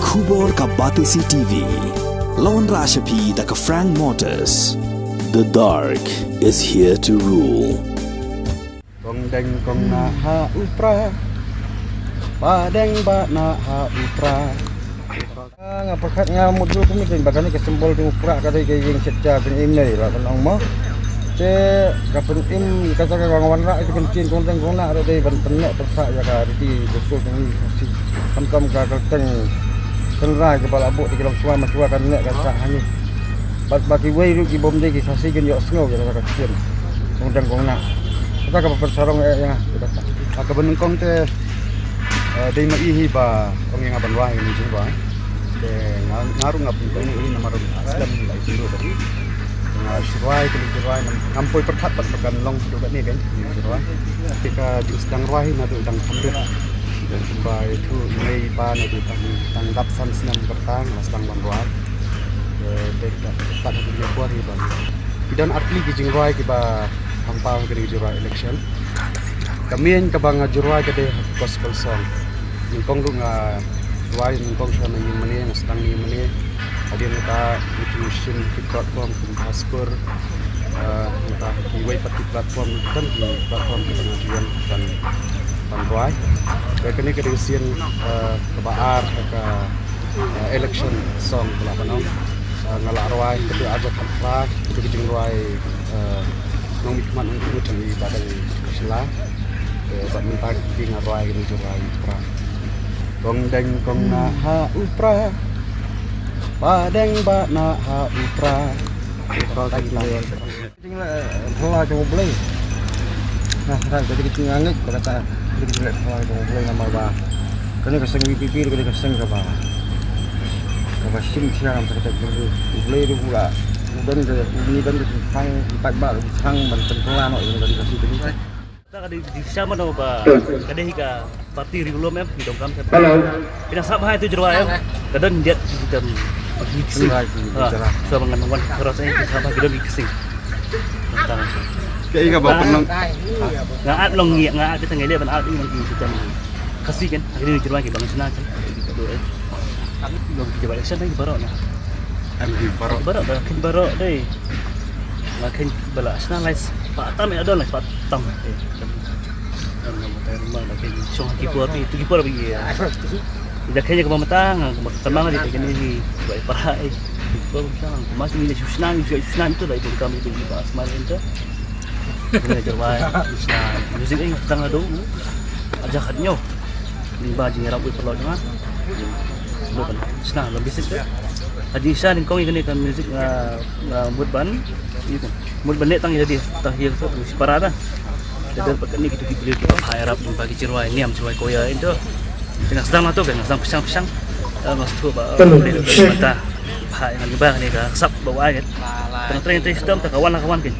Khubor ka Batisi TV. Lawan Rashapi da ka Frank Motors. The dark is here to rule. Kong deng kong na ha upra, padeng ba na ha upra. Nga perkat nga mudu kumitin bagani kesembol di upra kadai geng setja pen email lah kanang mo. Ce kapen im kata ka kawan ra itu kencin kong deng kong na ada dei ban penek persak ya ka di betul ni si kam ka kalteng kenrai kepala abuk di dalam suai masua kan nek kan sak hani. Bagi wei ru ki bom dei ki sasi gen yo sngo ya ka kecil. Kong deng kong na. Kita ke persarong yang kita. Ke benengkong te dei ma ihi ba ong yang aban wah ini jumpa. Te ngaru ngapun ini nomor aslam lai dulu tadi. Surai ke surai ngampoi perkat perkan long tu kat ni kan. Surai. Ketika di sedang ruai na tu dang sambil dan jumpa itu mei pa na tu tang dapsan senam kertang sedang ban ruai. Te tak ada dia buat ni bang. Pidan atli ki jing ruai ki ba hampang kini jurai election. Kami yang kabang jurai kade gospel song. Ningkong lu nga jurai ningkong siya na yung mani, nga setang yung mani. Adian kita distribution di platform Haskur. Kita kiway pati platform kan di platform kita ngajuan dan panruai. Kaya kini kade usian kebaar ke election song pula panong. Ngalak ruai kade ajak kantra, kade kijing ruai nong mikmat nong ikut yang ibadah Islam, buat minta di ngarai ini jurai upra. Kong deng kong na ha upra, padeng ba na ha upra. Kalau tak kita, tinggal pola jauh boleh. Nah, jadi kita ngangit berkata jadi kita pola jauh boleh nama bah. Kena keseng pipir, kena keseng ke bah. Kalau sim siang kita boleh itu pula. Dan ini dan sang empat bar sang banten pelan yang tadi kasih tadi. Kita ada di sama no ba. Kada hika parti regulum em di dongkam saya. Halo. Kita sama itu jerwa em. Kadang dia kita mixing. So mengenang terus ini sama kita mixing. Tentang. Kayak ika bawa penong. Ngaat long ngiak ngaat kita ngeliat ban out ini mungkin kita kasih kan. Ini jerwa kita bang senang kan. Gitu eh. Belum kita balik sana baru nah. MG barok deh. Makin balak senang lais patam ada lais patam. Rumah makin song kipur itu kipur lagi ya. Dah kayaknya ke pematang, tenang aja begini ni. Baik parah. Kipur senang. Masih ni susnan itu dah itu kami itu bahas malam tu. Ini jerwai susnan. Musik ini tang ada dulu. Aja khadnyo. Ni baju ngerap perlu jangan. Bukan senang lebih sikit. Haji Isha ni kau ini kan musik mood ban, mood ban ni tang jadi tahir tu parada. Jadi pakai ni kita kita hire up bagi cerwai ni am cerwai koya itu. Tengah sedang tu kan, sedang pisang, mas tu boleh mata. Hai dengan lebah ni kan, sap bawa aja. Tengah train sedang tak kawan kan.